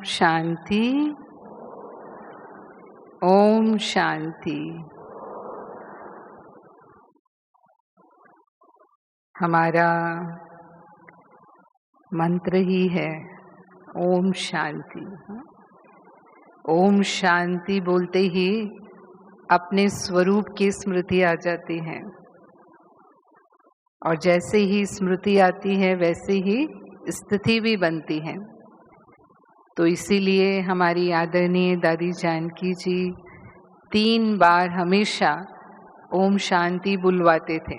शांति। ओम शांति। हमारा मंत्र ही है ओम शांति। ओम शांति बोलते ही अपने स्वरूप की स्मृति आ जाती है, और जैसे ही स्मृति आती है वैसे ही स्थिति भी बनती है। तो इसीलिए हमारी आदरणीय दादी जानकी जी 3 बार हमेशा ओम शांति बुलवाते थे।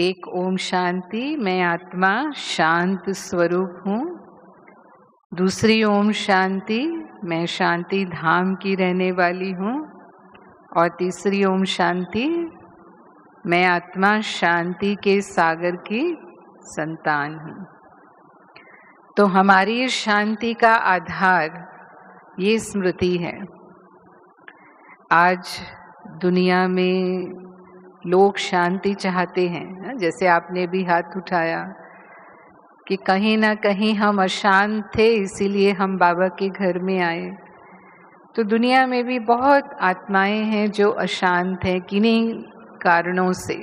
एक ओम शांति, मैं आत्मा शांत स्वरूप हूँ। दूसरी ओम शांति, मैं शांति धाम की रहने वाली हूँ। और तीसरी ओम शांति, मैं आत्मा शांति के सागर की संतान हूँ। तो हमारी शांति का आधार ये स्मृति है। आज दुनिया में लोग शांति चाहते हैं, जैसे आपने भी हाथ उठाया कि कहीं ना कहीं हम अशांत थे, इसीलिए हम बाबा के घर में आए। तो दुनिया में भी बहुत आत्माएं हैं जो अशांत हैं किन्हीं कारणों से,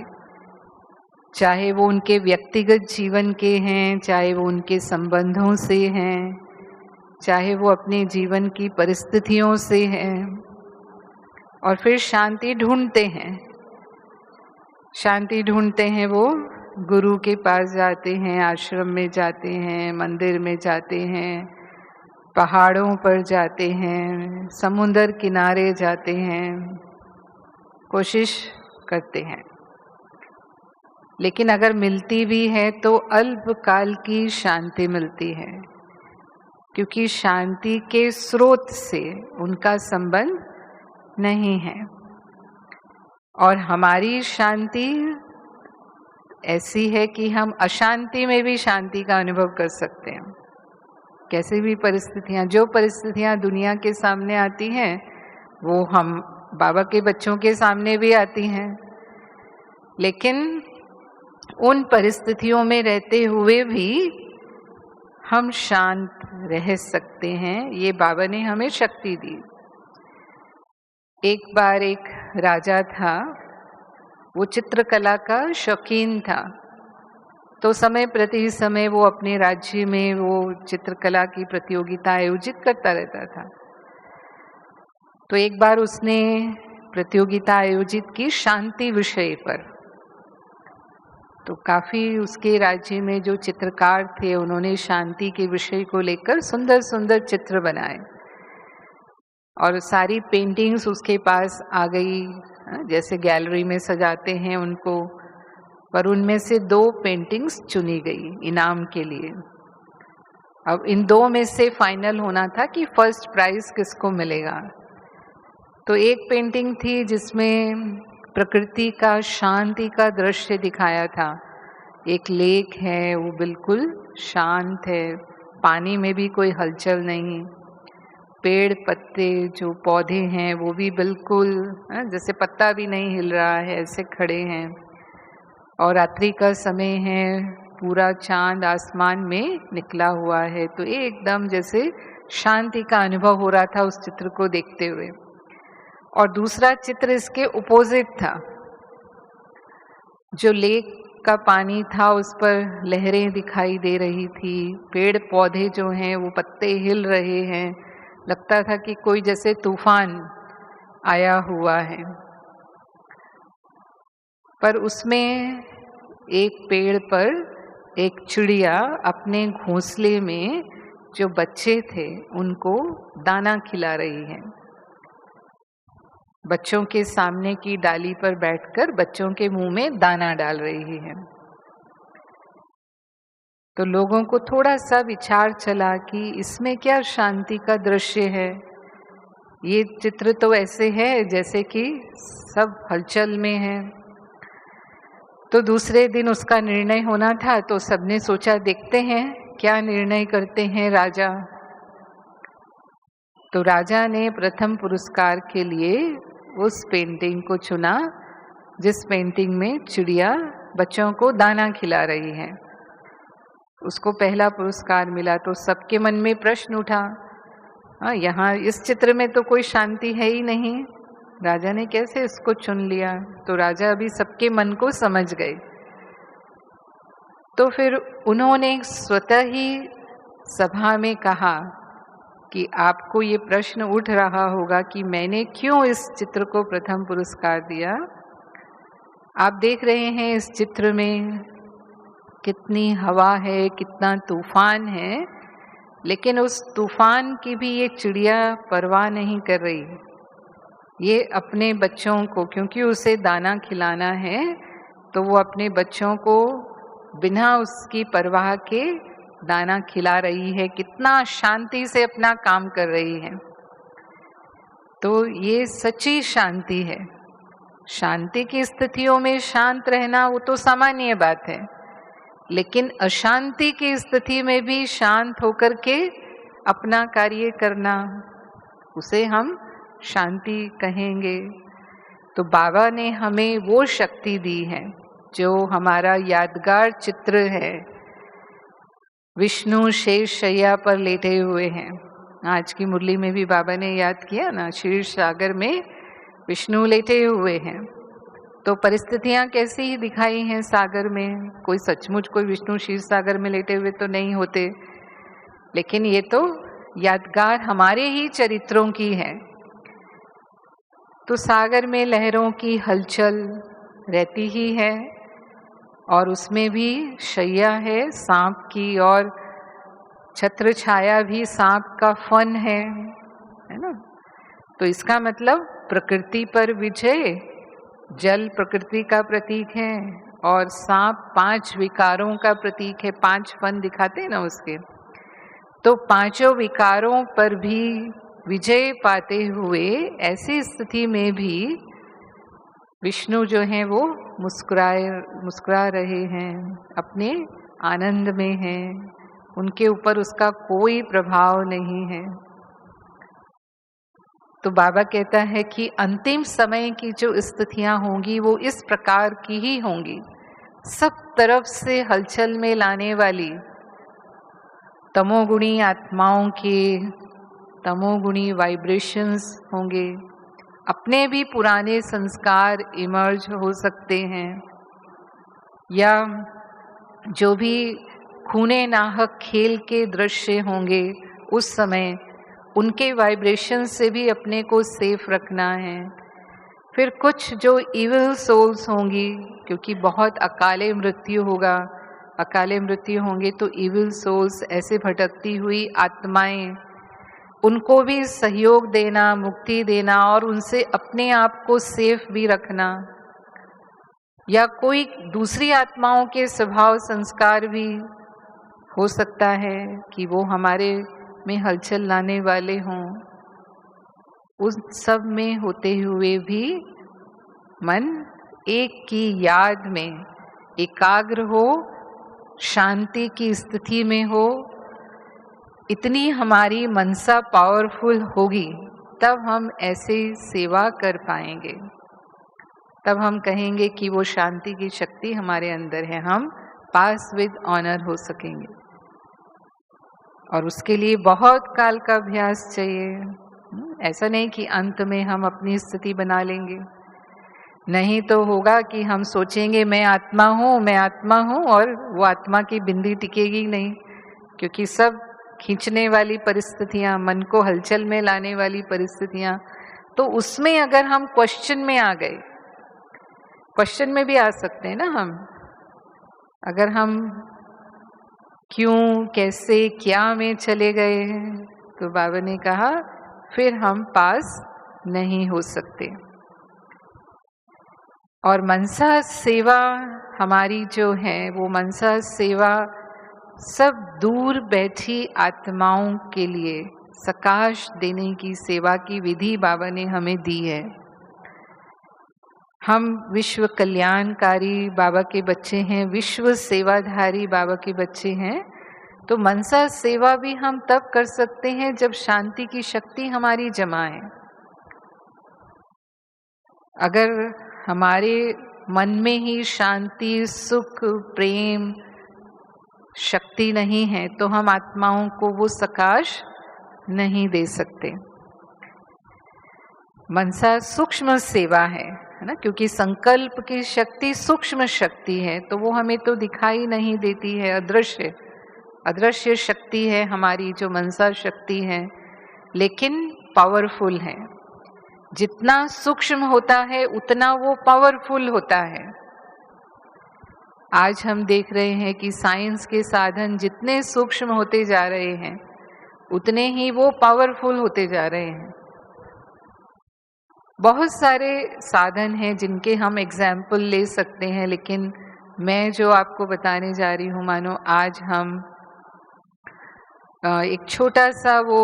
चाहे वो उनके व्यक्तिगत जीवन के हैं, चाहे वो उनके संबंधों से हैं, चाहे वो अपने जीवन की परिस्थितियों से हैं, और फिर शांति ढूंढते हैं। शांति ढूंढते हैं, वो गुरु के पास जाते हैं, आश्रम में जाते हैं, मंदिर में जाते हैं, पहाड़ों पर जाते हैं, समुंदर किनारे जाते हैं, कोशिश करते हैं। लेकिन अगर मिलती भी है तो अल्पकाल की शांति मिलती है, क्योंकि शांति के स्रोत से उनका संबंध नहीं है। और हमारी शांति ऐसी है कि हम अशांति में भी शांति का अनुभव कर सकते हैं। कैसी भी परिस्थितियां, जो परिस्थितियां दुनिया के सामने आती हैं वो हम बाबा के बच्चों के सामने भी आती हैं, लेकिन उन परिस्थितियों में रहते हुए भी हम शांत रह सकते हैं। ये बाबा ने हमें शक्ति दी। एक बार एक राजा था, वो चित्रकला का शौकीन था। तो समय प्रति समय वो अपने राज्य में वो चित्रकला की प्रतियोगिता आयोजित करता रहता था। तो एक बार उसने प्रतियोगिता आयोजित की शांति विषय पर। तो काफी उसके राज्य में जो चित्रकार थे उन्होंने शांति के विषय को लेकर सुंदर सुंदर चित्र बनाए, और सारी पेंटिंग्स उसके पास आ गई, जैसे गैलरी में सजाते हैं उनको। पर उनमें से 2 पेंटिंग्स चुनी गई इनाम के लिए। अब इन 2 में से फाइनल होना था कि फर्स्ट प्राइज किसको मिलेगा। तो एक पेंटिंग थी जिसमें प्रकृति का शांति का दृश्य दिखाया था। एक लेक है, वो बिल्कुल शांत है, पानी में भी कोई हलचल नहीं, पेड़ पत्ते जो पौधे हैं वो भी बिल्कुल जैसे पत्ता भी नहीं हिल रहा है, ऐसे खड़े हैं। और रात्रि का समय है, पूरा चांद आसमान में निकला हुआ है। तो एकदम जैसे शांति का अनुभव हो रहा था उस चित्र को देखते हुए। और दूसरा चित्र इसके अपोजिट था। जो लेक का पानी था उस पर लहरें दिखाई दे रही थी, पेड़ पौधे जो हैं वो पत्ते हिल रहे हैं, लगता था कि कोई जैसे तूफान आया हुआ है। पर उसमें एक पेड़ पर एक चिड़िया अपने घोंसले में जो बच्चे थे उनको दाना खिला रही है। बच्चों के सामने की डाली पर बैठकर बच्चों के मुंह में दाना डाल रही है। तो लोगों को थोड़ा सा विचार चला कि इसमें क्या शांति का दृश्य है। ये चित्र तो ऐसे है जैसे कि सब हलचल में है। तो दूसरे दिन उसका निर्णय होना था, तो सबने सोचा देखते हैं क्या निर्णय करते हैं राजा। तो राजा ने प्रथम पुरस्कार के लिए उस पेंटिंग को चुना जिस पेंटिंग में चिड़िया बच्चों को दाना खिला रही है। उसको पहला पुरस्कार मिला तो सबके मन में प्रश्न उठा, हाँ यहाँ इस चित्र में तो कोई शांति है ही नहीं, राजा ने कैसे इसको चुन लिया। तो राजा अभी सबके मन को समझ गए। तो फिर उन्होंने स्वतः ही सभा में कहा कि आपको ये प्रश्न उठ रहा होगा कि मैंने क्यों इस चित्र को प्रथम पुरस्कार दिया। आप देख रहे हैं इस चित्र में कितनी हवा है, कितना तूफान है, लेकिन उस तूफान की भी ये चिड़िया परवाह नहीं कर रही। ये अपने बच्चों को, क्योंकि उसे दाना खिलाना है, तो वो अपने बच्चों को बिना उसकी परवाह के दाना खिला रही है, कितना शांति से अपना काम कर रही है। तो ये सच्ची शांति है। शांति की स्थितियों में शांत रहना वो तो सामान्य बात है, लेकिन अशांति की स्थिति में भी शांत होकर के अपना कार्य करना, उसे हम शांति कहेंगे। तो बाबा ने हमें वो शक्ति दी है जो हमारा यादगार चित्र है। विष्णु शेष शैया पर लेटे हुए हैं। आज की मुरली में भी बाबा ने याद किया ना, क्षीर सागर में विष्णु लेटे हुए हैं। तो परिस्थितियां कैसी ही दिखाई हैं सागर में। कोई सचमुच कोई विष्णु क्षीर सागर में लेटे हुए तो नहीं होते, लेकिन ये तो यादगार हमारे ही चरित्रों की है। तो सागर में लहरों की हलचल रहती ही है, और उसमें भी शैया है सांप की, और छत्र छाया भी सांप का फन है ना। तो इसका मतलब प्रकृति पर विजय, जल प्रकृति का प्रतीक है, और सांप 5 विकारों का प्रतीक है। 5 फन दिखाते हैं ना उसके। तो 5 विकारों पर भी विजय पाते हुए ऐसी स्थिति में भी विष्णु जो हैं वो मुस्कुरा रहे हैं, अपने आनंद में हैं, उनके ऊपर उसका कोई प्रभाव नहीं है। तो बाबा कहता है कि अंतिम समय की जो स्थितियां होंगी वो इस प्रकार की ही होंगी, सब तरफ से हलचल में लाने वाली। तमोगुणी आत्माओं के तमोगुणी वाइब्रेशंस होंगे, अपने भी पुराने संस्कार इमर्ज हो सकते हैं, या जो भी खूने नाहक खेल के दृश्य होंगे उस समय उनके वाइब्रेशन से भी अपने को सेफ रखना है। फिर कुछ जो इविल सोल्स होंगी, क्योंकि बहुत अकाले मृत्यु होगा, अकाले मृत्यु होंगे तो इविल सोल्स ऐसे भटकती हुई आत्माएं, उनको भी सहयोग देना, मुक्ति देना, और उनसे अपने आप को सेफ भी रखना। या कोई दूसरी आत्माओं के स्वभाव संस्कार भी हो सकता है कि वो हमारे में हलचल लाने वाले हों। उस सब में होते हुए भी मन एक की याद में एकाग्र हो, शांति की स्थिति में हो। इतनी हमारी मनसा पावरफुल होगी तब हम ऐसे सेवा कर पाएंगे, तब हम कहेंगे कि वो शांति की शक्ति हमारे अंदर है, हम पास विद ऑनर हो सकेंगे। और उसके लिए बहुत काल का अभ्यास चाहिए। ऐसा नहीं कि अंत में हम अपनी स्थिति बना लेंगे, नहीं तो होगा कि हम सोचेंगे मैं आत्मा हूँ, मैं आत्मा हूँ, और वो आत्मा की बिंदी टिकेगी नहीं, क्योंकि सब खींचने वाली परिस्थितियां, मन को हलचल में लाने वाली परिस्थितियां, तो उसमें अगर हम क्वेश्चन में आ गए, क्वेश्चन में भी आ सकते हैं ना हम, अगर हम क्यों, कैसे, क्या में चले गए हैं, तो बाबा ने कहा फिर हम पास नहीं हो सकते। और मनसा सेवा हमारी जो है, वो मनसा सेवा सब दूर बैठी आत्माओं के लिए सकाश देने की सेवा की विधि बाबा ने हमें दी है। हम विश्व कल्याणकारी बाबा के बच्चे हैं, विश्व सेवाधारी बाबा के बच्चे हैं। तो मनसा सेवा भी हम तब कर सकते हैं जब शांति की शक्ति हमारी जमा है। अगर हमारे मन में ही शांति, सुख, प्रेम, शक्ति नहीं है तो हम आत्माओं को वो सकाश नहीं दे सकते। मनसा सूक्ष्म सेवा है ना, क्योंकि संकल्प की शक्ति सूक्ष्म शक्ति है, तो वो हमें तो दिखाई नहीं देती है, अदृश्य अदृश्य शक्ति है हमारी जो मनसा शक्ति है, लेकिन पावरफुल है। जितना सूक्ष्म होता है उतना वो पावरफुल होता है। आज हम देख रहे हैं कि साइंस के साधन जितने सूक्ष्म होते जा रहे हैं उतने ही वो पावरफुल होते जा रहे हैं। बहुत सारे साधन हैं जिनके हम एग्जाम्पल ले सकते हैं, लेकिन मैं जो आपको बताने जा रही हूँ, मानो आज हम एक छोटा सा वो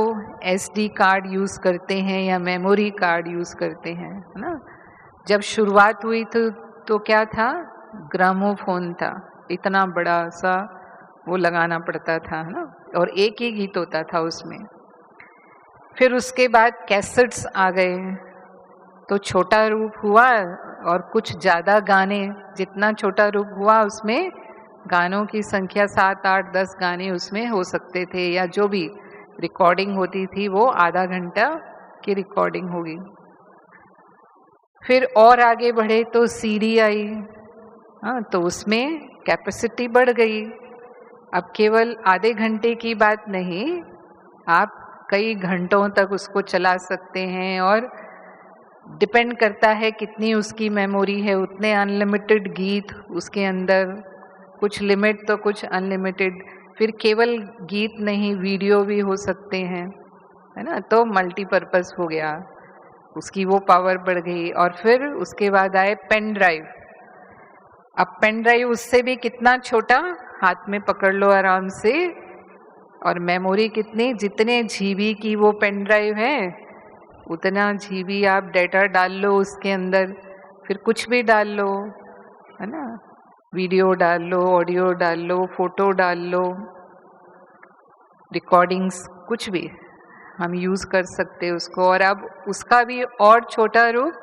SD कार्ड यूज़ करते हैं या मेमोरी कार्ड यूज़ करते हैं, है ना। जब शुरुआत हुई तो क्या था, ग्रामोफोन था, इतना बड़ा सा वो लगाना पड़ता था, है ना, और एक ही गीत होता था उसमें। फिर उसके बाद कैसेट्स आ गए, तो छोटा रूप हुआ और कुछ ज़्यादा गाने, जितना छोटा रूप हुआ उसमें गानों की संख्या 7, 8, 10 गाने उसमें हो सकते थे, या जो भी रिकॉर्डिंग होती थी वो आधा घंटा की रिकॉर्डिंग होगी। फिर और आगे बढ़े तो CD आई, हाँ, तो उसमें कैपेसिटी बढ़ गई। अब केवल आधे घंटे की बात नहीं, आप कई घंटों तक उसको चला सकते हैं, और डिपेंड करता है कितनी उसकी मेमोरी है, उतने अनलिमिटेड गीत उसके अंदर, कुछ लिमिट तो कुछ अनलिमिटेड। फिर केवल गीत नहीं, वीडियो भी हो सकते हैं, है ना, तो मल्टीपर्पस हो गया, उसकी वो पावर बढ़ गई। और फिर उसके बाद आए पेन ड्राइव। अब पेन ड्राइव उससे भी कितना छोटा, हाथ में पकड़ लो आराम से, और मेमोरी कितनी, जितने GB की वो पेन ड्राइव है उतना GB आप डेटा डाल लो उसके अंदर, फिर कुछ भी डाल लो, है ना, वीडियो डाल लो, ऑडियो डाल लो, फोटो डाल लो, रिकॉर्डिंग्स, कुछ भी हम यूज़ कर सकते हैं उसको। और अब उसका भी और छोटा रूप,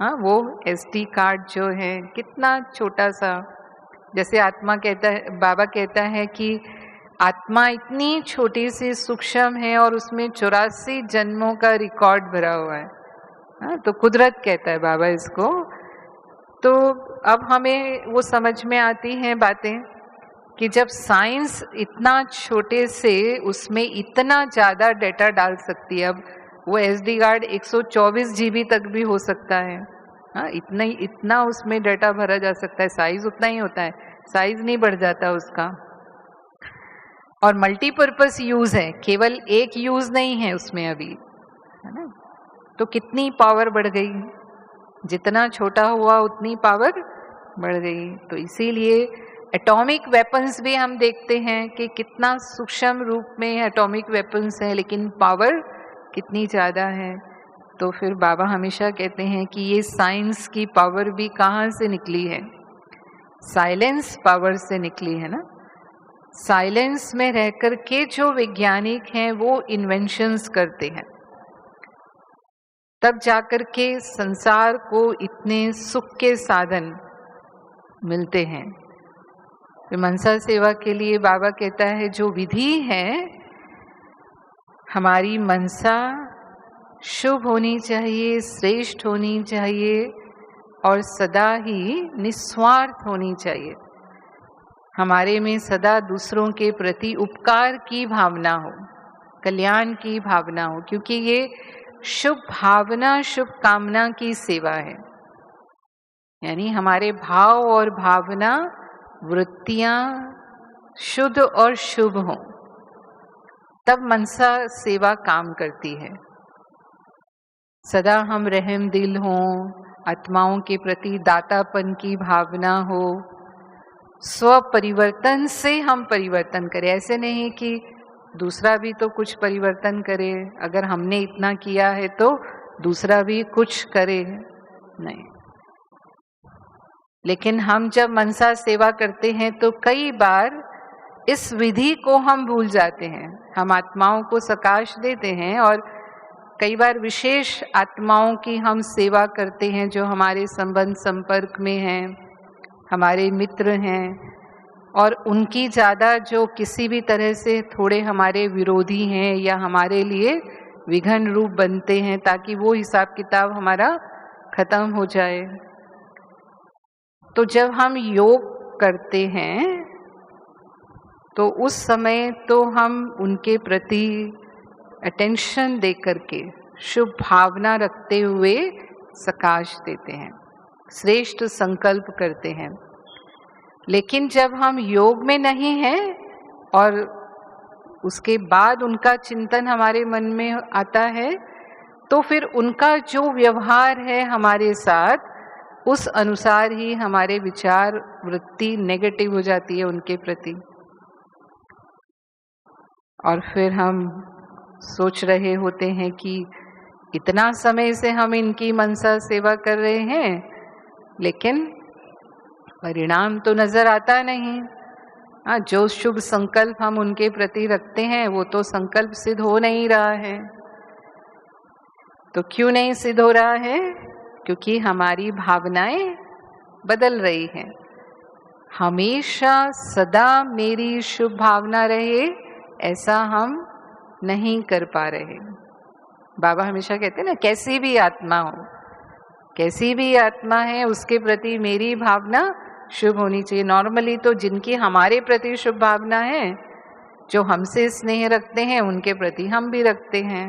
हाँ, वो SD कार्ड जो है कितना छोटा सा, जैसे आत्मा कहता है, बाबा कहता है कि आत्मा इतनी छोटी सी सूक्ष्म है और उसमें 84 जन्मों का रिकॉर्ड भरा हुआ है, हाँ, तो कुदरत कहता है बाबा इसको। तो अब हमें वो समझ में आती हैं बातें कि जब साइंस इतना छोटे से उसमें इतना ज़्यादा डेटा डाल सकती है, अब वो SD कार्ड 124 GB तक भी हो सकता है, हाँ, इतना उसमें डेटा भरा जा सकता है, साइज उतना ही होता है, साइज नहीं बढ़ जाता उसका। और मल्टीपर्पस यूज है, केवल एक यूज नहीं है उसमें अभी, है ना, तो कितनी पावर बढ़ गई, जितना छोटा हुआ उतनी पावर बढ़ गई। तो इसीलिए एटॉमिक वेपन्स भी हम देखते हैं कि कितना सूक्ष्म रूप में एटॉमिक वेपन्स हैं, लेकिन पावर कितनी ज़्यादा है। तो फिर बाबा हमेशा कहते हैं कि ये साइंस की पावर भी कहाँ से निकली है, साइलेंस पावर से निकली है ना। साइलेंस में रह कर के जो वैज्ञानिक हैं वो इन्वेंशंस करते हैं, तब जाकर के संसार को इतने सुख के साधन मिलते हैं। तो मनसा सेवा के लिए बाबा कहता है जो विधि है, हमारी मनसा शुभ होनी चाहिए, श्रेष्ठ होनी चाहिए और सदा ही निस्वार्थ होनी चाहिए। हमारे में सदा दूसरों के प्रति उपकार की भावना हो, कल्याण की भावना हो, क्योंकि ये शुभ भावना, शुभ कामना की सेवा है। यानी हमारे भाव और भावना, वृत्तियां शुद्ध और शुभ हों, तब मनसा सेवा काम करती है। सदा हम रहम दिल हों, आत्माओं के प्रति दातापन की भावना हो, स्व परिवर्तन से हम परिवर्तन करें। ऐसे नहीं कि दूसरा भी तो कुछ परिवर्तन करे, अगर हमने इतना किया है तो दूसरा भी कुछ करे, नहीं। लेकिन हम जब मनसा सेवा करते हैं तो कई बार इस विधि को हम भूल जाते हैं। हम आत्माओं को सकाश देते हैं और कई बार विशेष आत्माओं की हम सेवा करते हैं जो हमारे संबंध संपर्क में हैं, हमारे मित्र हैं, और उनकी ज़्यादा जो किसी भी तरह से थोड़े हमारे विरोधी हैं या हमारे लिए विघन रूप बनते हैं, ताकि वो हिसाब किताब हमारा खत्म हो जाए। तो जब हम योग करते हैं तो उस समय तो हम उनके प्रति अटेंशन दे करके शुभ भावना रखते हुए सकाश देते हैं, श्रेष्ठ संकल्प करते हैं। लेकिन जब हम योग में नहीं हैं और उसके बाद उनका चिंतन हमारे मन में आता है, तो फिर उनका जो व्यवहार है हमारे साथ, उस अनुसार ही हमारे विचार वृत्ति नेगेटिव हो जाती है उनके प्रति। और फिर हम सोच रहे होते हैं कि इतना समय से हम इनकी मनसा सेवा कर रहे हैं, लेकिन परिणाम तो नजर आता नहीं। जो शुभ संकल्प हम उनके प्रति रखते हैं वो तो संकल्प सिद्ध हो नहीं रहा है। तो क्यों नहीं सिद्ध हो रहा है? क्योंकि हमारी भावनाएं बदल रही हैं। हमेशा सदा मेरी शुभ भावना रहे, ऐसा हम नहीं कर पा रहे। बाबा हमेशा कहते हैं ना, कैसी भी आत्मा हो, कैसी भी आत्मा है, उसके प्रति मेरी भावना शुभ होनी चाहिए। नॉर्मली तो जिनकी हमारे प्रति शुभ भावना है, जो हमसे स्नेह रखते हैं, उनके प्रति हम भी रखते हैं,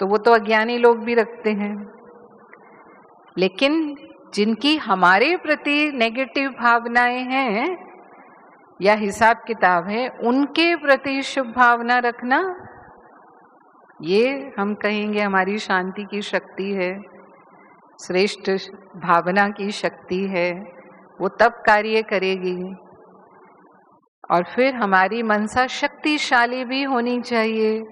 तो वो तो अज्ञानी लोग भी रखते हैं। लेकिन जिनकी हमारे प्रति नेगेटिव भावनाएं हैं या हिसाब किताब है, उनके प्रति शुभ भावना रखना, ये हम कहेंगे हमारी शांति की शक्ति है, श्रेष्ठ भावना की शक्ति है। वो तब कार्य करेगी। और फिर हमारी मनसा शक्तिशाली भी होनी चाहिए।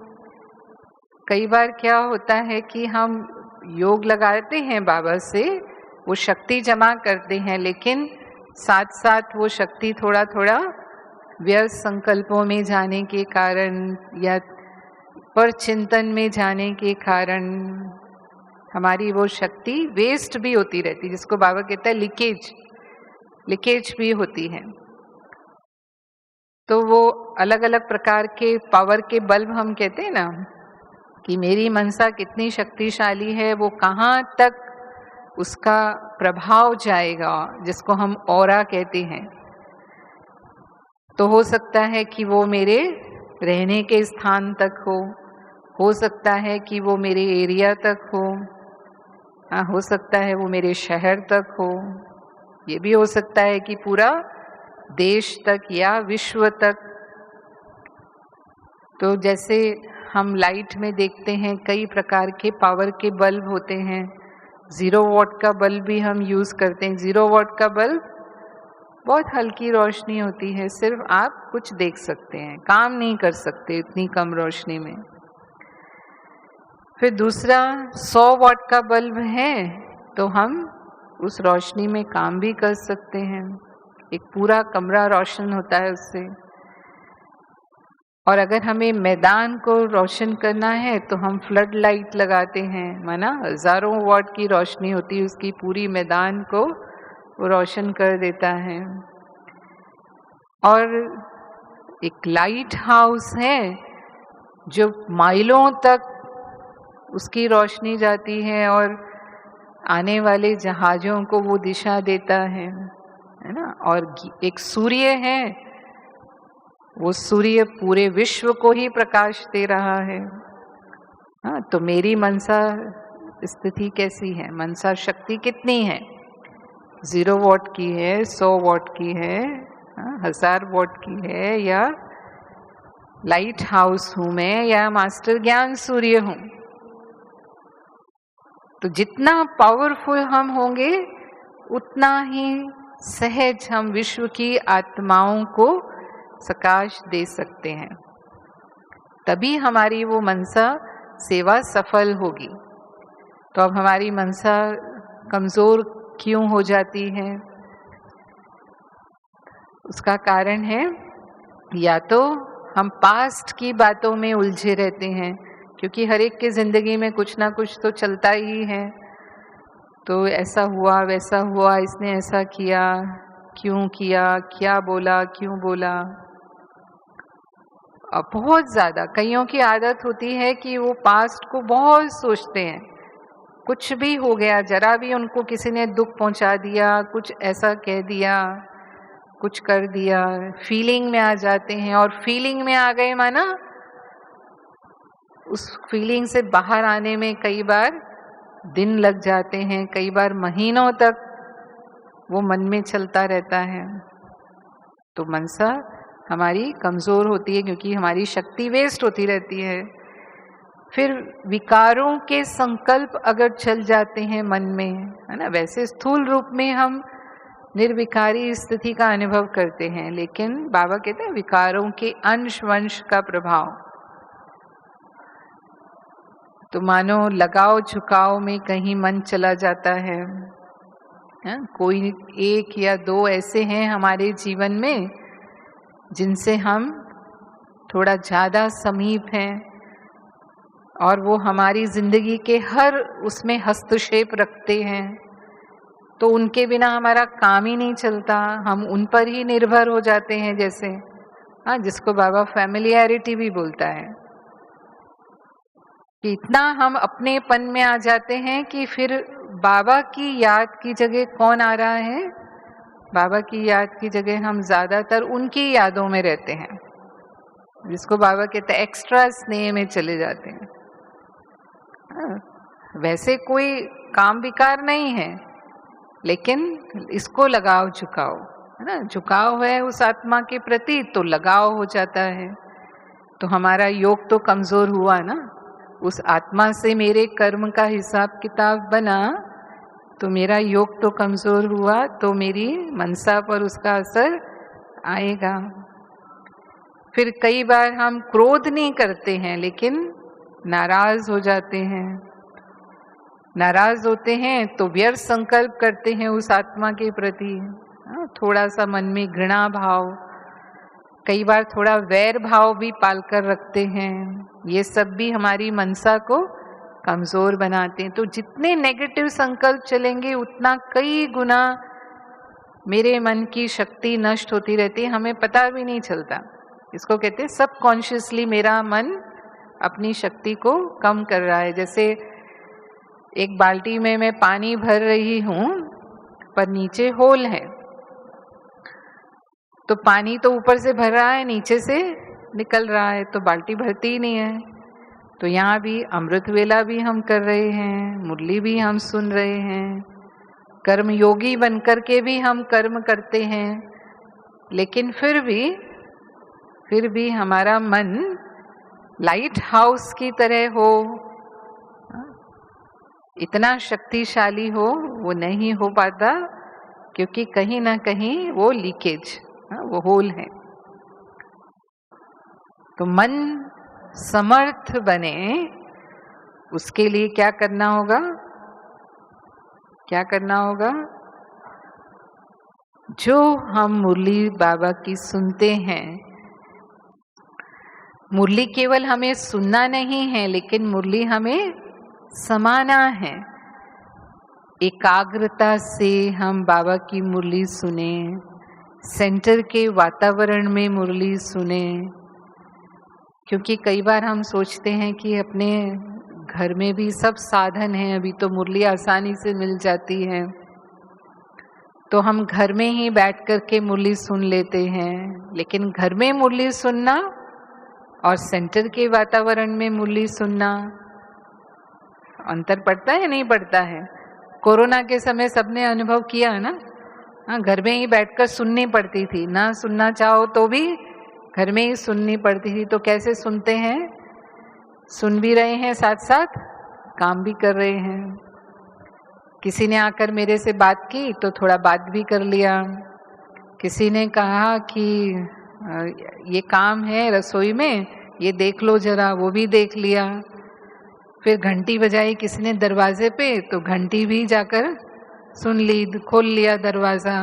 कई बार क्या होता है कि हम योग लगाते हैं बाबा से, वो शक्ति जमा करते हैं, लेकिन साथ साथ वो शक्ति थोड़ा थोड़ा व्यर्थ संकल्पों में जाने के कारण या पर चिंतन में जाने के कारण हमारी वो शक्ति वेस्ट भी होती रहती, जिसको बाबा कहता है लीकेज भी होती है। तो वो अलग अलग प्रकार के पावर के बल्ब हम कहते हैं ना, कि मेरी मनसा कितनी शक्तिशाली है, वो कहाँ तक उसका प्रभाव जाएगा, जिसको हम ऑरा कहते हैं। तो हो सकता है कि वो मेरे रहने के स्थान तक हो सकता है कि वो मेरे एरिया तक हो सकता है वो मेरे शहर तक हो, ये भी हो सकता है कि पूरा देश तक या विश्व तक। तो जैसे हम लाइट में देखते हैं कई प्रकार के पावर के बल्ब होते हैं, 0 वॉट का बल्ब भी हम यूज करते हैं। 0 वॉट का बल्ब बहुत हल्की रोशनी होती है, सिर्फ आप कुछ देख सकते हैं, काम नहीं कर सकते इतनी कम रोशनी में। फिर दूसरा 100 वॉट का बल्ब है, तो हम उस रोशनी में काम भी कर सकते हैं, एक पूरा कमरा रोशन होता है उससे। और अगर हमें मैदान को रोशन करना है तो हम फ्लड लाइट लगाते हैं, माना 1000 वॉट की रोशनी होती है, उसकी पूरी मैदान को वो रोशन कर देता है। और एक लाइट हाउस है जो माइलों तक उसकी रोशनी जाती है और आने वाले जहाजों को वो दिशा देता है ना। और एक सूर्य है, वो सूर्य पूरे विश्व को ही प्रकाश दे रहा है। हाँ, तो मेरी मनसा स्थिति कैसी है, मनसा शक्ति कितनी है? 0 वॉट की है, 100 वॉट की है, 1000 वॉट की है, या लाइट हाउस हूं मैं, या मास्टर ज्ञान सूर्य हूं। तो जितना पावरफुल हम होंगे उतना ही सहज हम विश्व की आत्माओं को सकाश दे सकते हैं, तभी हमारी वो मनसा सेवा सफल होगी। तो अब हमारी मनसा कमजोर क्यों हो जाती है? उसका कारण है या तो हम पास्ट की बातों में उलझे रहते हैं, क्योंकि हर एक के जिंदगी में कुछ ना कुछ तो चलता ही है। तो ऐसा हुआ, वैसा हुआ, इसने ऐसा किया, क्यों किया, क्या बोला, क्यों बोला। बहुत ज्यादा कईयों की आदत होती है कि वो पास्ट को बहुत सोचते हैं। कुछ भी हो गया, जरा भी उनको किसी ने दुख पहुंचा दिया, कुछ ऐसा कह दिया, कुछ कर दिया, फीलिंग में आ जाते हैं। और फीलिंग में आ गए माना उस फीलिंग से बाहर आने में कई बार दिन लग जाते हैं, कई बार महीनों तक वो मन में चलता रहता है। तो मनसा हमारी कमजोर होती है क्योंकि हमारी शक्ति वेस्ट होती रहती है। फिर विकारों के संकल्प अगर चल जाते हैं मन में, है ना, वैसे स्थूल रूप में हम निर्विकारी स्थिति का अनुभव करते हैं, लेकिन बाबा कहते हैं विकारों के अंश वंश का प्रभाव। तो मानो लगाव झुकाव में कहीं मन चला जाता है। कोई एक या दो ऐसे हैं हमारे जीवन में जिनसे हम थोड़ा ज्यादा समीप हैं और वो हमारी जिंदगी के हर उसमें हस्तक्षेप रखते हैं। तो उनके बिना हमारा काम ही नहीं चलता, हम उन पर ही निर्भर हो जाते हैं। जैसे जिसको बाबा फैमिलियरिटी भी बोलता है कि इतना हम अपनेपन में आ जाते हैं कि फिर बाबा की याद की जगह कौन आ रहा है? बाबा की याद की जगह हम ज्यादातर उनकी यादों में रहते हैं, जिसको बाबा कहते हैं एक्स्ट्रा स्नेह में चले जाते हैं। वैसे कोई काम विकार नहीं है, लेकिन इसको लगाव झुकाव, है ना, झुकाव है उस आत्मा के प्रति तो लगाव हो जाता है। तो हमारा योग तो कमजोर हुआ ना, उस आत्मा से मेरे कर्म का हिसाब किताब बना तो मेरा योग तो कमजोर हुआ, तो मेरी मनसा पर उसका असर आएगा। फिर कई बार हम क्रोध नहीं करते हैं लेकिन नाराज हो जाते हैं। नाराज होते हैं तो व्यर्थ संकल्प करते हैं उस आत्मा के प्रति। थोड़ा सा मन में घृणा भाव, कई बार थोड़ा वैर भाव भी पालकर रखते हैं। ये सब भी हमारी मनसा को कमजोर बनाते हैं। तो जितने नेगेटिव संकल्प चलेंगे उतना कई गुना मेरे मन की शक्ति नष्ट होती रहती है, हमें पता भी नहीं चलता। इसको कहते हैं सबकॉन्शियसली मेरा मन अपनी शक्ति को कम कर रहा है। जैसे एक बाल्टी में मैं पानी भर रही हूं पर नीचे होल है, तो पानी तो ऊपर से भर रहा है, नीचे से निकल रहा है, तो बाल्टी भरती ही नहीं है। तो यहाँ भी अमृत वेला भी हम कर रहे हैं, मुरली भी हम सुन रहे हैं, कर्म योगी बनकर के भी हम कर्म करते हैं, लेकिन फिर भी हमारा मन लाइट हाउस की तरह हो, इतना शक्तिशाली हो, वो नहीं हो पाता, क्योंकि कहीं ना कहीं वो लीकेज, वो होल है। तो मन समर्थ बने उसके लिए क्या करना होगा? क्या करना होगा? जो हम मुरली बाबा की सुनते हैं, मुरली केवल हमें सुनना नहीं है, लेकिन मुरली हमें समाना है। एकाग्रता से हम बाबा की मुरली सुने, सेंटर के वातावरण में मुरली सुने। क्योंकि कई बार हम सोचते हैं कि अपने घर में भी सब साधन हैं, अभी तो मुरली आसानी से मिल जाती है, तो हम घर में ही बैठ कर के मुरली सुन लेते हैं। लेकिन घर में मुरली सुनना और सेंटर के वातावरण में मुरली सुनना, अंतर पड़ता है नहीं पड़ता है? कोरोना के समय सबने अनुभव किया है ना। हाँ, घर में ही बैठकर सुननी पड़ती थी, ना सुनना चाहो तो भी घर में ही सुननी पड़ती थी। तो कैसे सुनते हैं? सुन भी रहे हैं, साथ साथ काम भी कर रहे हैं। किसी ने आकर मेरे से बात की तो थोड़ा बात भी कर लिया। किसी ने कहा कि ये काम है रसोई में, ये देख लो जरा, वो भी देख लिया। फिर घंटी बजाई किसी ने दरवाजे पे, तो घंटी भी जाकर सुन ली, खोल लिया दरवाजा।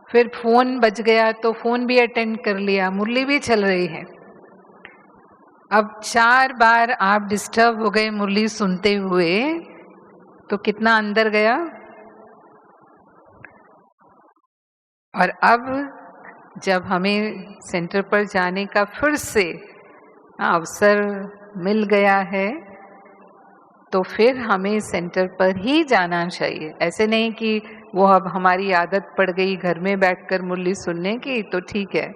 फिर फोन बज गया तो फोन भी अटेंड कर लिया, मुरली भी चल रही है। अब 4 बार आप डिस्टर्ब हो गए मुरली सुनते हुए, तो कितना अंदर गया? और अब जब हमें सेंटर पर जाने का फिर से अवसर मिल गया है, तो फिर हमें सेंटर पर ही जाना चाहिए। ऐसे नहीं कि वो अब हमारी आदत पड़ गई घर में बैठकर मुरली सुनने की, तो ठीक है,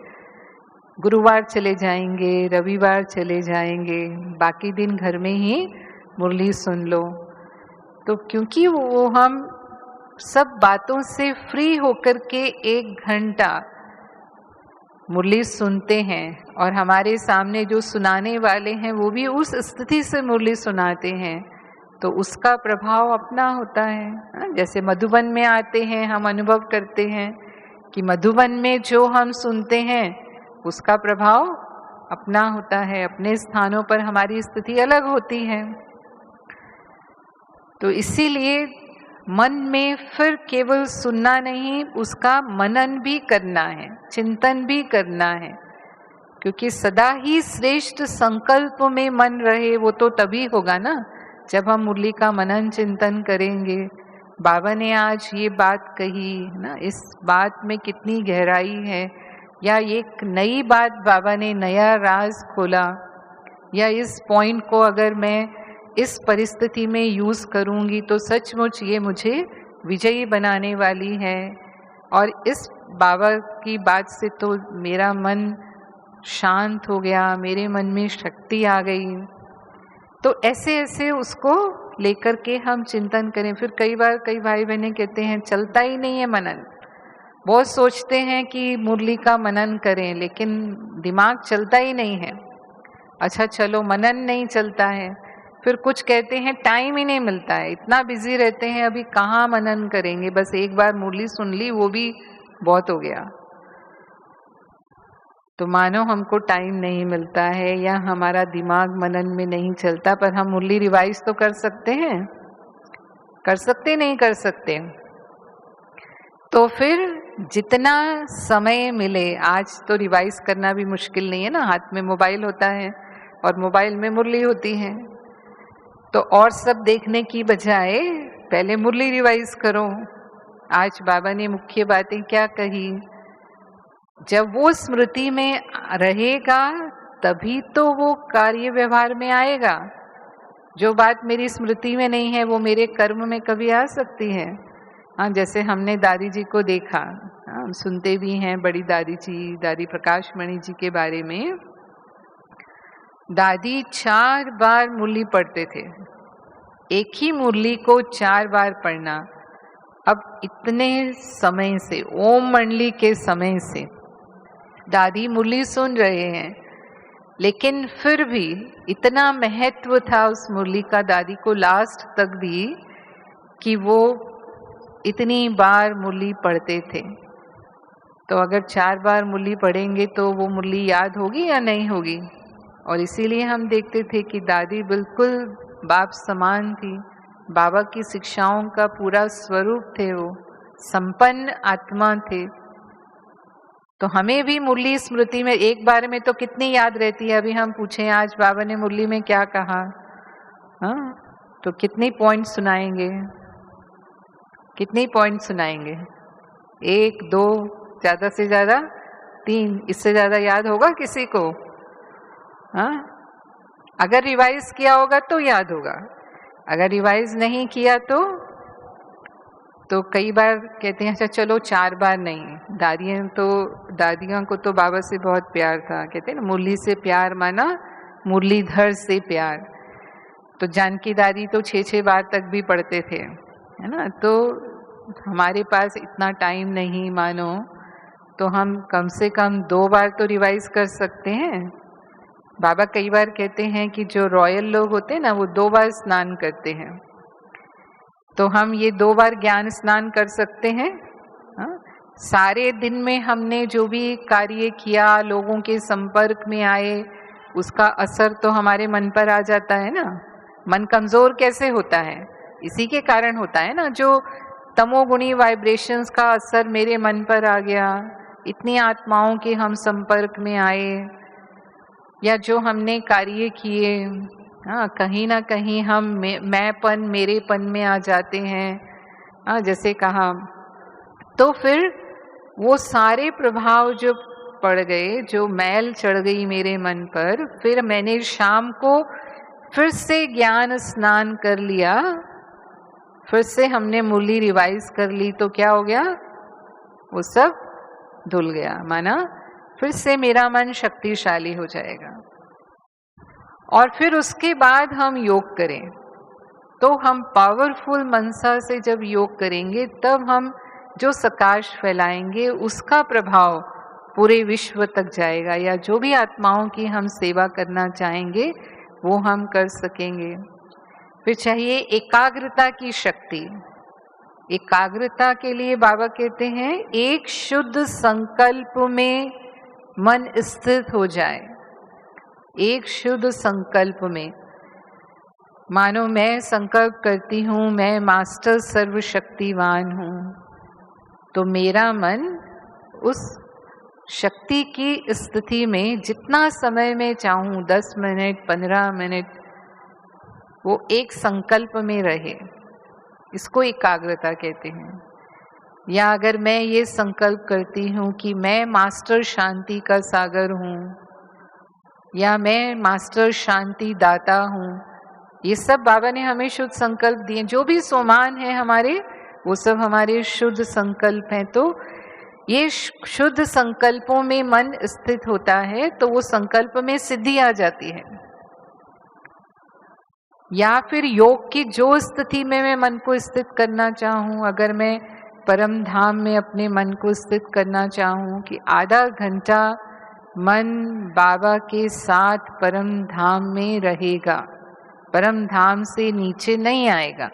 गुरुवार चले जाएंगे, रविवार चले जाएंगे, बाकी दिन घर में ही मुरली सुन लो। तो क्योंकि वो हम सब बातों से फ्री होकर के 1 घंटा मुरली सुनते हैं और हमारे सामने जो सुनाने वाले हैं वो भी उस स्थिति से मुरली सुनाते हैं, तो उसका प्रभाव अपना होता है। जैसे मधुबन में आते हैं, हम अनुभव करते हैं कि मधुबन में जो हम सुनते हैं उसका प्रभाव अपना होता है, अपने स्थानों पर हमारी स्थिति अलग होती है। तो इसीलिए मन में फिर केवल सुनना नहीं, उसका मनन भी करना है, चिंतन भी करना है, क्योंकि सदा ही श्रेष्ठ संकल्प में मन रहे वो तो तभी होगा ना जब हम मुरली का मनन चिंतन करेंगे। बाबा ने आज ये बात कही ना, इस बात में कितनी गहराई है, या एक नई बात बाबा ने नया राज खोला, या इस पॉइंट को अगर मैं इस परिस्थिति में यूज करूंगी तो सचमुच ये मुझे विजयी बनाने वाली है। और इस बाबा की बात से तो मेरा मन शांत हो गया, मेरे मन में शक्ति आ गई। तो ऐसे ऐसे उसको लेकर के हम चिंतन करें। फिर कई बार कई भाई बहनें कहते हैं चलता ही नहीं है मनन, बहुत सोचते हैं कि मुरली का मनन करें लेकिन दिमाग चलता ही नहीं है। अच्छा चलो, मनन नहीं चलता है, फिर कुछ कहते हैं टाइम ही नहीं मिलता है, इतना बिजी रहते हैं, अभी कहाँ मनन करेंगे, बस एक बार मुरली सुन ली वो भी बहुत हो गया। तो मानो हमको टाइम नहीं मिलता है या हमारा दिमाग मनन में नहीं चलता, पर हम मुरली रिवाइज तो कर सकते हैं, कर सकते नहीं कर सकते। तो फिर जितना समय मिले, आज तो रिवाइज करना भी मुश्किल नहीं है ना, हाथ में मोबाइल होता है और मोबाइल में मुरली होती है, तो और सब देखने की बजाय पहले मुरली रिवाइज करो। आज बाबा ने मुख्य बातें क्या कही, जब वो स्मृति में रहेगा तभी तो वो कार्य व्यवहार में आएगा। जो बात मेरी स्मृति में नहीं है वो मेरे कर्म में कभी आ सकती है। हाँ, जैसे हमने दादी जी को देखा, हम सुनते भी हैं बड़ी दादी जी, दादी प्रकाश मणि जी के बारे में। दादी 4 बार मुरली पढ़ते थे, एक ही मुरली को 4 बार पढ़ना। अब इतने समय से, ओम मंडली के समय से दादी मुरली सुन रहे हैं, लेकिन फिर भी इतना महत्व था उस मुरली का दादी को लास्ट तक भी कि वो इतनी बार मुरली पढ़ते थे। तो अगर 4 बार मुरली पढ़ेंगे तो वो मुरली याद होगी या नहीं होगी। और इसीलिए हम देखते थे कि दादी बिल्कुल बाप समान थी, बाबा की शिक्षाओं का पूरा स्वरूप थे, वो संपन्न आत्मा थे। तो हमें भी मुरली स्मृति में एक बार में तो कितनी याद रहती है। अभी हम पूछें आज बाबा ने मुरली में क्या कहा, हाँ, तो कितनी पॉइंट सुनाएंगे, कितनी पॉइंट सुनाएंगे, 1 2 ज्यादा से ज्यादा 3, इससे ज्यादा याद होगा किसी को? हाँ, अगर रिवाइज किया होगा तो याद होगा, अगर रिवाइज नहीं किया तो कई बार कहते हैं अच्छा चलो 4 बार नहीं। दादियों को तो बाबा से बहुत प्यार था, कहते हैं ना मुरली से प्यार माना मुरलीधर से प्यार। तो जानकी दादी तो 6-6 बार तक भी पढ़ते थे, है ना। तो हमारे पास इतना टाइम नहीं मानो, तो हम कम से कम 2 बार तो रिवाइज कर सकते हैं। बाबा कई बार कहते हैं कि जो रॉयल लोग होते हैं ना वो 2 बार स्नान करते हैं, तो हम ये 2 बार ज्ञान स्नान कर सकते हैं। हाँ? सारे दिन में हमने जो भी कार्य किया, लोगों के संपर्क में आए, उसका असर तो हमारे मन पर आ जाता है ना। मन कमजोर कैसे होता है? इसी के कारण होता है ना, जो तमोगुणी वाइब्रेशंस का असर मेरे मन पर आ गया, इतनी आत्माओं के हम संपर्क में आए, या जो हमने कार्य किए, हाँ, कहीं ना कहीं हम मैंपन मेरेपन में आ जाते हैं, हाँ, जैसे कहा। तो फिर वो सारे प्रभाव जो पड़ गए, जो मैल चढ़ गई मेरे मन पर, फिर मैंने शाम को फिर से ज्ञान स्नान कर लिया, फिर से हमने मुरली रिवाइज कर ली, तो क्या हो गया, वो सब धुल गया। माना फिर से मेरा मन शक्तिशाली हो जाएगा। और फिर उसके बाद हम योग करें, तो हम पावरफुल मनसा से जब योग करेंगे, तब हम जो सकाश फैलाएंगे उसका प्रभाव पूरे विश्व तक जाएगा, या जो भी आत्माओं की हम सेवा करना चाहेंगे वो हम कर सकेंगे। फिर चाहिए एकाग्रता की शक्ति। एकाग्रता के लिए बाबा कहते हैं एक शुद्ध संकल्प में मन स्थित हो जाए। एक शुद्ध संकल्प में, मानो मैं संकल्प करती हूँ मैं मास्टर सर्वशक्तिवान हूँ, तो मेरा मन उस शक्ति की स्थिति में जितना समय में चाहूँ, 10 मिनट 15 मिनट, वो एक संकल्प में रहे, इसको एकाग्रता कहते हैं। या अगर मैं ये संकल्प करती हूँ कि मैं मास्टर शांति का सागर हूँ, या मैं मास्टर शांति दाता हूँ, ये सब बाबा ने हमें शुद्ध संकल्प दिए। जो भी सोमान है हमारे, वो सब हमारे शुद्ध संकल्प हैं। तो ये शुद्ध संकल्पों में मन स्थित होता है, तो वो संकल्प में सिद्धि आ जाती है। या फिर योग की जो स्थिति में मैं मन को स्थित करना चाहूँ, अगर मैं परम धाम में अपने मन को स्थित करना चाहूँ कि आधा घंटा मन बाबा के साथ परम धाम में रहेगा, परम धाम से नीचे नहीं आएगा,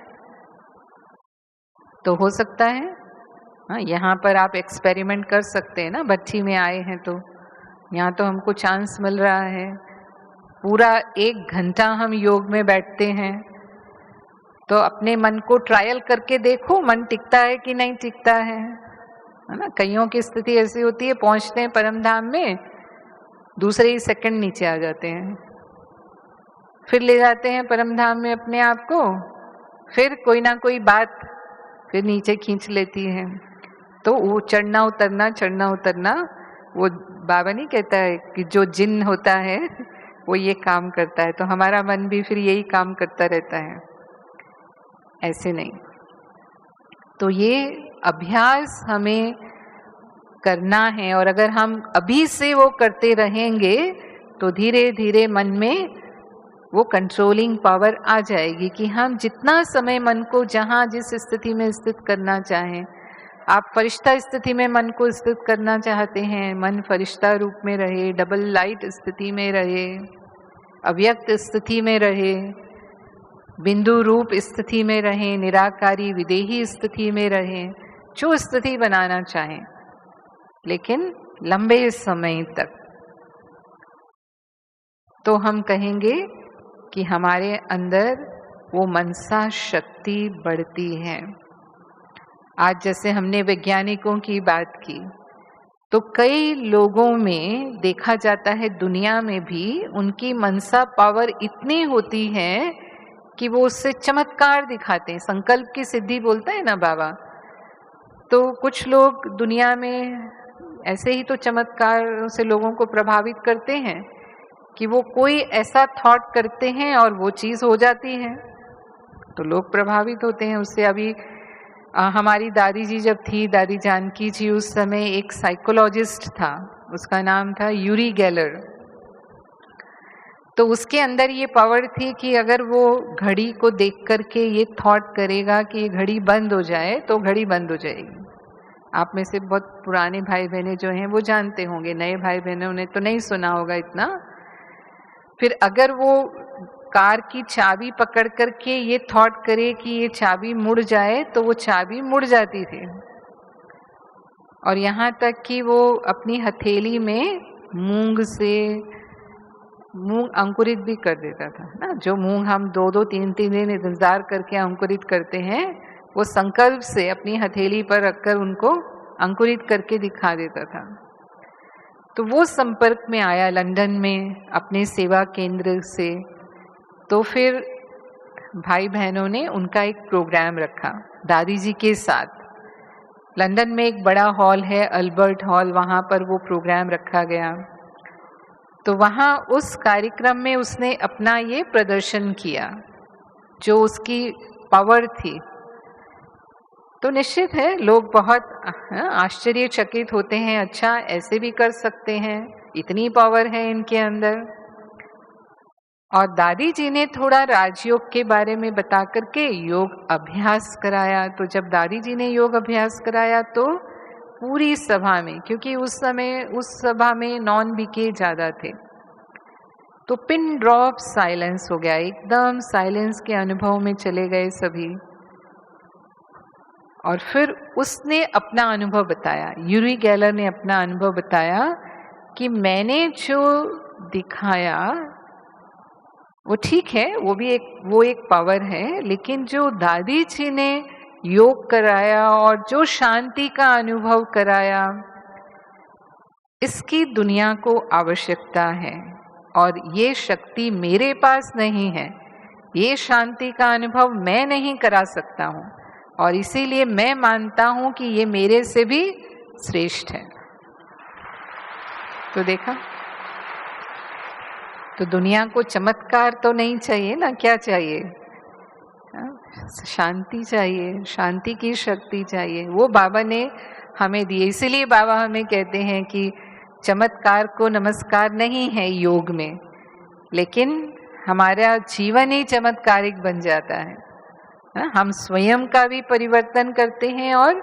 तो हो सकता है। हाँ, यहाँ पर आप एक्सपेरिमेंट कर सकते हैं ना, भट्ठी में आए हैं तो यहाँ तो हमको चांस मिल रहा है। पूरा 1 घंटा हम योग में बैठते हैं, तो अपने मन को ट्रायल करके देखो मन टिकता है कि नहीं टिकता है ना। कईयों की स्थिति ऐसी होती है, पहुंचते हैं परम धाम में, दूसरे ही सेकंड नीचे आ जाते हैं, फिर ले जाते हैं परम धाम में अपने आप को, फिर कोई ना कोई बात फिर नीचे खींच लेती है। तो वो चढ़ना उतरना, वो बाबा नहीं कहता है कि जो जिन होता है वो ये काम करता है, तो हमारा मन भी फिर यही काम करता रहता है, ऐसे नहीं। तो ये अभ्यास हमें करना है, और अगर हम अभी से वो करते रहेंगे तो धीरे धीरे मन में वो कंट्रोलिंग पावर आ जाएगी कि हम जितना समय मन को जहाँ जिस स्थिति में स्थित करना चाहें। आप फरिश्ता स्थिति में मन को स्थित करना चाहते हैं, मन फरिश्ता रूप में रहे, डबल लाइट स्थिति में रहे, अव्यक्त स्थिति में रहे, बिंदु रूप स्थिति में रहे, निराकारी विदेही स्थिति में रहे, जो स्थिति बनाना चाहें, लेकिन लंबे समय तक। तो हम कहेंगे कि हमारे अंदर वो मनसा शक्ति बढ़ती है। आज जैसे हमने वैज्ञानिकों की बात की, तो कई लोगों में देखा जाता है, दुनिया में भी उनकी मनसा पावर इतनी होती है कि वो उससे चमत्कार दिखाते हैं। संकल्प की सिद्धि बोलता है ना बाबा, तो कुछ लोग दुनिया में ऐसे ही तो चमत्कार से लोगों को प्रभावित करते हैं कि वो कोई ऐसा थॉट करते हैं और वो चीज़ हो जाती है, तो लोग प्रभावित होते हैं उससे। अभी हमारी दादी जी जब थी, दादी जानकी जी, उस समय एक साइकोलॉजिस्ट था, उसका नाम था यूरी गेलर। तो उसके अंदर ये पावर थी कि अगर वो घड़ी को देख करके ये थॉट करेगा कि ये घड़ी बंद हो जाए, तो घड़ी बंद हो जाएगी। आप में से बहुत पुराने भाई बहनें जो हैं वो जानते होंगे, नए भाई बहनों ने तो नहीं सुना होगा इतना। फिर अगर वो कार की चाबी पकड़ करके ये थॉट करे कि ये चाबी मुड़ जाए, तो वो चाबी मुड़ जाती थी। और यहाँ तक कि वो अपनी हथेली में मूंग अंकुरित भी कर देता था ना। जो मूंग हम 2-2 3-3 दिन इंतजार करके अंकुरित करते हैं, वो संकल्प से अपनी हथेली पर रखकर उनको अंकुरित करके दिखा देता था। तो वो संपर्क में आया लंदन में अपने सेवा केंद्र से। तो फिर भाई बहनों ने उनका एक प्रोग्राम रखा दादी जी के साथ। लंदन में एक बड़ा हॉल है, अल्बर्ट हॉल, वहाँ पर वो प्रोग्राम रखा गया। तो वहाँ उस कार्यक्रम में उसने अपना ये प्रदर्शन किया, जो उसकी पावर थी। तो निश्चित है लोग बहुत आश्चर्यचकित होते हैं, अच्छा ऐसे भी कर सकते हैं, इतनी पावर है इनके अंदर। और दादी जी ने थोड़ा राजयोग के बारे में बता करके योग अभ्यास कराया। तो जब दादी जी ने योग अभ्यास कराया तो पूरी सभा में, क्योंकि उस समय उस सभा में नॉन बीके ज्यादा थे, तो पिन ड्रॉप साइलेंस हो गया, एकदम साइलेंस के अनुभव में चले गए सभी। और फिर उसने अपना अनुभव बताया, यूरी गेलर ने अपना अनुभव बताया कि मैंने जो दिखाया वो ठीक है, वो एक पावर है, लेकिन जो दादी जी ने योग कराया और जो शांति का अनुभव कराया, इसकी दुनिया को आवश्यकता है और ये शक्ति मेरे पास नहीं है। ये शांति का अनुभव मैं नहीं करा सकता हूँ और इसीलिए मैं मानता हूँ कि ये मेरे से भी श्रेष्ठ है। तो देखा, तो दुनिया को चमत्कार तो नहीं चाहिए ना, क्या चाहिए? शांति चाहिए, शांति की शक्ति चाहिए, वो बाबा ने हमें दी। इसीलिए बाबा हमें कहते हैं कि चमत्कार को नमस्कार नहीं है योग में, लेकिन हमारा जीवन ही चमत्कारिक बन जाता है। हम स्वयं का भी परिवर्तन करते हैं और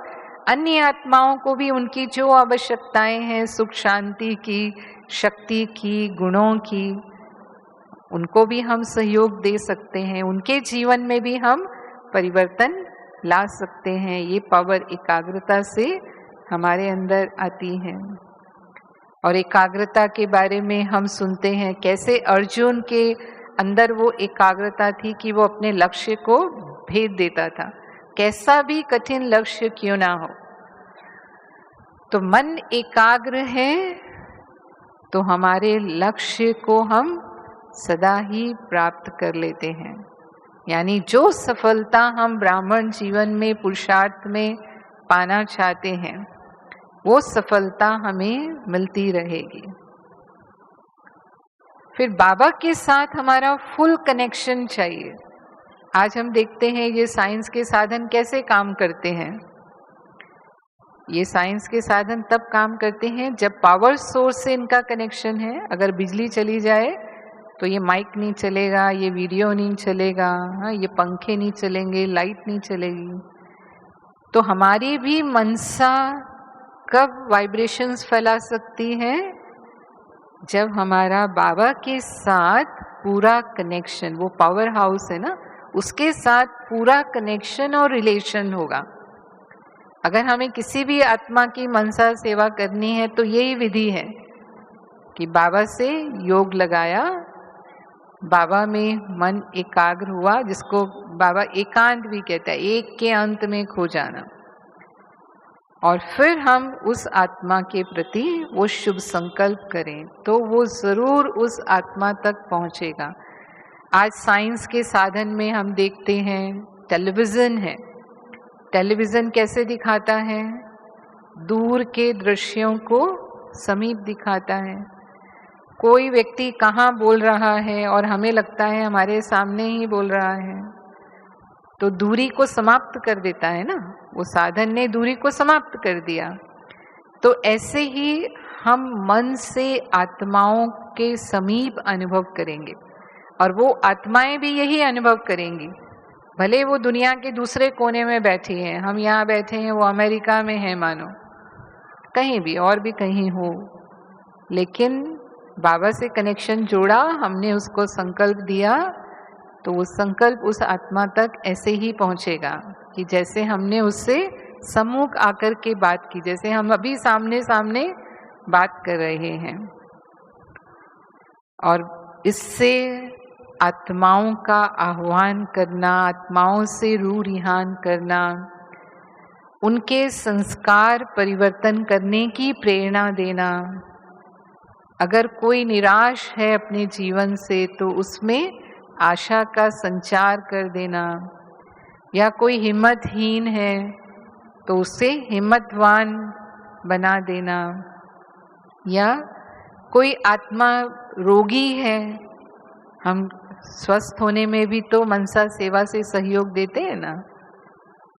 अन्य आत्माओं को भी उनकी जो आवश्यकताएं हैं, सुख शांति की, शक्ति की, गुणों की, उनको भी हम सहयोग दे सकते हैं, उनके जीवन में भी हम परिवर्तन ला सकते हैं। ये पावर एकाग्रता से हमारे अंदर आती है। और एकाग्रता के बारे में हम सुनते हैं कैसे अर्जुन के अंदर वो एकाग्रता थी कि वो अपने लक्ष्य को भेद देता था, कैसा भी कठिन लक्ष्य क्यों ना हो। तो मन एकाग्र है तो हमारे लक्ष्य को हम सदा ही प्राप्त कर लेते हैं। यानी जो सफलता हम ब्राह्मण जीवन में, पुरुषार्थ में पाना चाहते हैं, वो सफलता हमें मिलती रहेगी। फिर बाबा के साथ हमारा फुल कनेक्शन चाहिए। आज हम देखते हैं ये साइंस के साधन कैसे काम करते हैं। ये साइंस के साधन तब काम करते हैं जब पावर सोर्स से इनका कनेक्शन है। अगर बिजली चली जाए तो ये माइक नहीं चलेगा, ये वीडियो नहीं चलेगा, ये पंखे नहीं चलेंगे, लाइट नहीं चलेगी। तो हमारी भी मनसा कब वाइब्रेशंस फैला सकती है? जब हमारा बाबा के साथ पूरा कनेक्शन, वो पावर हाउस है ना, उसके साथ पूरा कनेक्शन और रिलेशन होगा। अगर हमें किसी भी आत्मा की मनसा सेवा करनी है तो यही विधि है कि बाबा से योग लगाया, बाबा में मन एकाग्र हुआ, जिसको बाबा एकांत भी कहता है, एक के अंत में खो जाना। और फिर हम उस आत्मा के प्रति वो शुभ संकल्प करें तो वो जरूर उस आत्मा तक पहुंचेगा। आज साइंस के साधन में हम देखते हैं टेलीविजन है। टेलीविजन कैसे दिखाता है? दूर के दृश्यों को समीप दिखाता है। कोई व्यक्ति कहाँ बोल रहा है और हमें लगता है हमारे सामने ही बोल रहा है, तो दूरी को समाप्त कर देता है ना, वो साधन ने दूरी को समाप्त कर दिया। तो ऐसे ही हम मन से आत्माओं के समीप अनुभव करेंगे और वो आत्माएं भी यही अनुभव करेंगी। भले वो दुनिया के दूसरे कोने में बैठी हैं, हम यहाँ बैठे हैं, वो अमेरिका में है, मानो कहीं भी और भी कहीं हो, लेकिन बाबा से कनेक्शन जोड़ा, हमने उसको संकल्प दिया, तो वो संकल्प उस आत्मा तक ऐसे ही पहुंचेगा कि जैसे हमने उससे सम्मुख आकर के बात की, जैसे हम अभी सामने सामने बात कर रहे हैं। और इससे आत्माओं का आह्वान करना, आत्माओं से रूह रिहान करना, उनके संस्कार परिवर्तन करने की प्रेरणा देना। अगर कोई निराश है अपने जीवन से तो उसमें आशा का संचार कर देना, या कोई हिम्मतहीन है तो उससे हिम्मतवान बना देना, या कोई आत्मा रोगी है, हम स्वस्थ होने में भी तो मनसा सेवा से सहयोग देते हैं ना।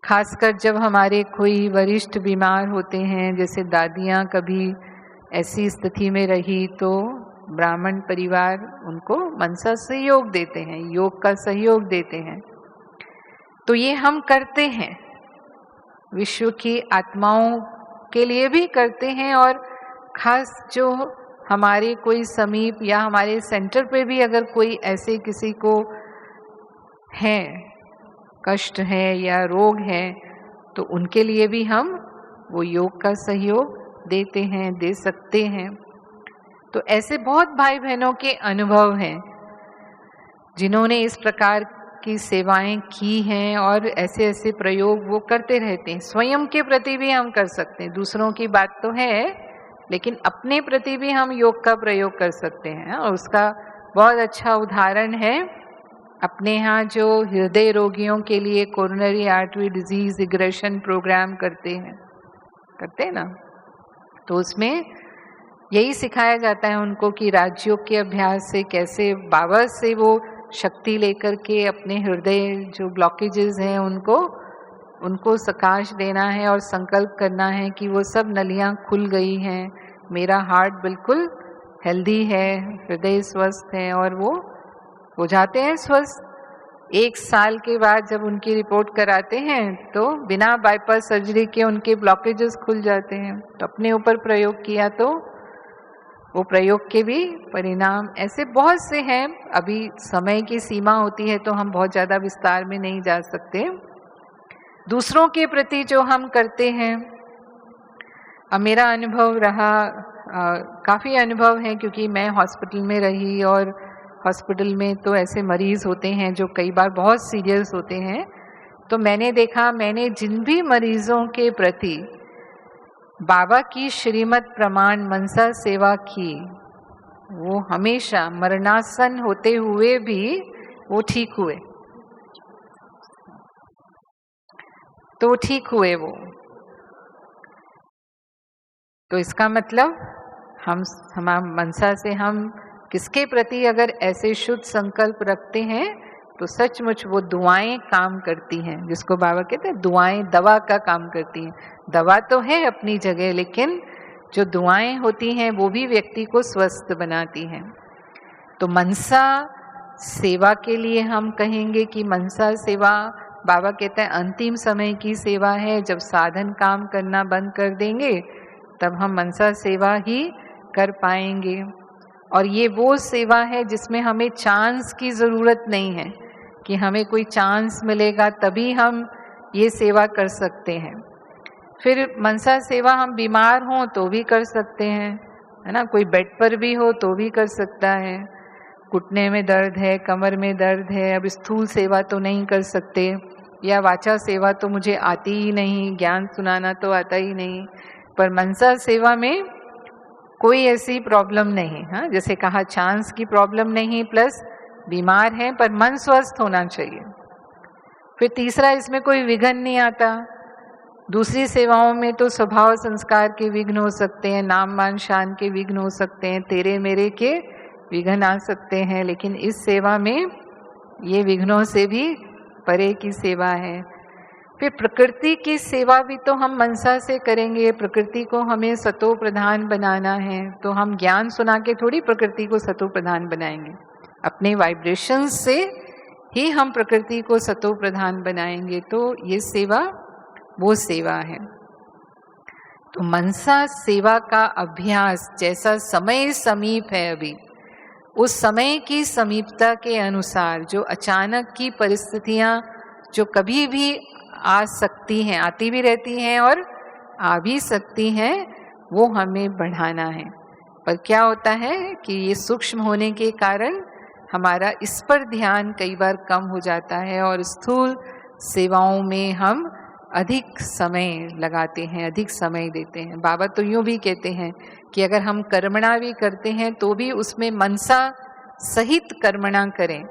खासकर जब हमारे कोई वरिष्ठ बीमार होते हैं, जैसे दादियाँ कभी ऐसी स्थिति में रही तो ब्राह्मण परिवार उनको मनसा सहयोग देते हैं, योग का सहयोग देते हैं। तो ये हम करते हैं, विश्व की आत्माओं के लिए भी करते हैं, और खास जो हमारे कोई समीप या हमारे सेंटर पे भी अगर कोई ऐसे किसी को है, कष्ट है या रोग है, तो उनके लिए भी हम वो योग का सहयोग देते हैं, दे सकते हैं। तो ऐसे बहुत भाई बहनों के अनुभव हैं जिन्होंने इस प्रकार की सेवाएं की हैं, और ऐसे ऐसे प्रयोग वो करते रहते हैं। स्वयं के प्रति भी हम कर सकते हैं, दूसरों की बात तो है, लेकिन अपने प्रति भी हम योग का प्रयोग कर सकते हैं। और उसका बहुत अच्छा उदाहरण है, अपने यहाँ जो हृदय रोगियों के लिए coronary artery disease regression programme करते हैं ना, तो उसमें यही सिखाया जाता है उनको कि राजयोग के अभ्यास से कैसे बाबा से वो शक्ति लेकर के अपने हृदय जो ब्लॉकेजेस हैं उनको सकाश देना है, और संकल्प करना है कि वो सब नलियाँ खुल गई हैं, मेरा हार्ट बिल्कुल हेल्दी है, हृदय स्वस्थ है, और वो हो जाते हैं स्वस्थ। 1 साल के बाद जब उनकी रिपोर्ट कराते हैं तो बिना बाईपास सर्जरी के उनके ब्लॉकेजेस खुल जाते हैं। तो अपने ऊपर प्रयोग किया तो वो प्रयोग के भी परिणाम ऐसे बहुत से हैं। अभी समय की सीमा होती है तो हम बहुत ज़्यादा विस्तार में नहीं जा सकते। दूसरों के प्रति जो हम करते हैं, अब मेरा अनुभव रहा, काफ़ी अनुभव है, क्योंकि मैं हॉस्पिटल में रही, और हॉस्पिटल में तो ऐसे मरीज़ होते हैं जो कई बार बहुत सीरियस होते हैं। तो मैंने देखा, मैंने जिन भी मरीज़ों के प्रति बाबा की श्रीमत प्रमाण मनसा सेवा की, वो हमेशा मरणासन होते हुए भी वो ठीक हुए, तो ठीक हुए वो। तो इसका मतलब हम मनसा से हम किसके प्रति अगर ऐसे शुद्ध संकल्प रखते हैं तो सचमुच वो दुआएं काम करती हैं, जिसको बाबा कहते हैं दुआएं दवा का काम करती हैं। दवा तो है अपनी जगह, लेकिन जो दुआएं होती हैं वो भी व्यक्ति को स्वस्थ बनाती हैं। तो मनसा सेवा के लिए हम कहेंगे कि मनसा सेवा, बाबा कहते हैं अंतिम समय की सेवा है। जब साधन काम करना बंद कर देंगे तब हम मनसा सेवा ही कर पाएंगे। और ये वो सेवा है जिसमें हमें चांस की ज़रूरत नहीं है कि हमें कोई चांस मिलेगा तभी हम ये सेवा कर सकते हैं। फिर मनसा सेवा हम बीमार हों तो भी कर सकते हैं, है ना, कोई बेड पर भी हो तो भी कर सकता है। घुटने में दर्द है, कमर में दर्द है, अब स्थूल सेवा तो नहीं कर सकते, या वाचा सेवा तो मुझे आती ही नहीं, ज्ञान सुनाना तो आता ही नहीं, पर मनसा सेवा में कोई ऐसी प्रॉब्लम नहीं। हाँ, जैसे कहा चांस की प्रॉब्लम नहीं, प्लस बीमार हैं पर मन स्वस्थ होना चाहिए। फिर तीसरा, इसमें कोई विघ्न नहीं आता। दूसरी सेवाओं में तो स्वभाव संस्कार के विघ्न हो सकते हैं, नाम मान शान के विघ्न हो सकते हैं, तेरे मेरे के विघ्न आ सकते हैं, लेकिन इस सेवा में ये विघ्नों से भी परे की सेवा है। फिर प्रकृति की सेवा भी तो हम मनसा से करेंगे। प्रकृति को हमें सतो प्रधान बनाना है, तो हम ज्ञान सुना के थोड़ी प्रकृति को सतो प्रधान बनाएंगे, अपने वाइब्रेशंस से ही हम प्रकृति को सतो प्रधान बनाएंगे। तो ये सेवा वो सेवा है। तो मनसा सेवा का अभ्यास जैसा समय समीप है, अभी उस समय की समीपता के अनुसार जो अचानक की परिस्थितियां जो कभी भी आ सकती हैं, आती भी रहती हैं और आ भी सकती हैं, वो हमें बढ़ाना है। पर क्या होता है कि ये सूक्ष्म होने के कारण हमारा इस पर ध्यान कई बार कम हो जाता है और स्थूल सेवाओं में हम अधिक समय लगाते हैं, अधिक समय देते हैं। बाबा तो यूँ भी कहते हैं कि अगर हम कर्मणा भी करते हैं तो भी उसमें मनसा सहित कर्मणा करें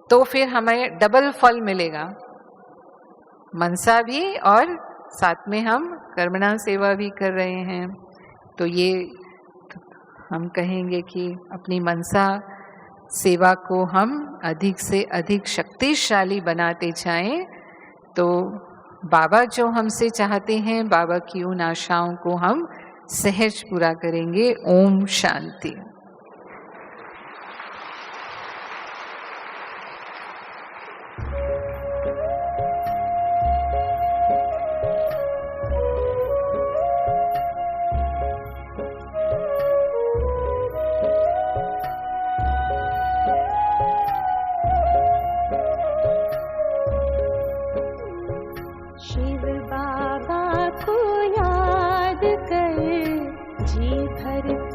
तो फिर हमें डबल फल मिलेगा, मनसा भी और साथ में हम कर्मणा सेवा भी कर रहे हैं। तो ये हम कहेंगे कि अपनी मनसा सेवा को हम अधिक से अधिक शक्तिशाली बनाते जाएं, तो बाबा जो हमसे चाहते हैं, बाबा की उन आशाओं को हम सहज पूरा करेंगे। ओम शांति।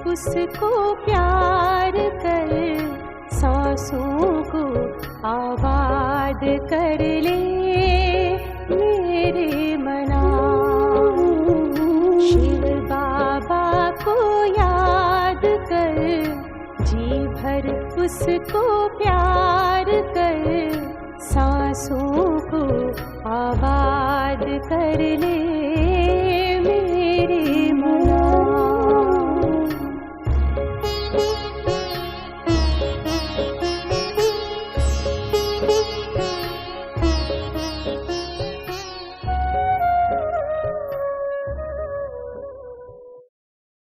उसको प्यार कर, सांसों को आबाद कर ले मेरे मना। शिव बाबा को याद कर, जी भर उसको प्यार कर, सांसों को आबाद कर ले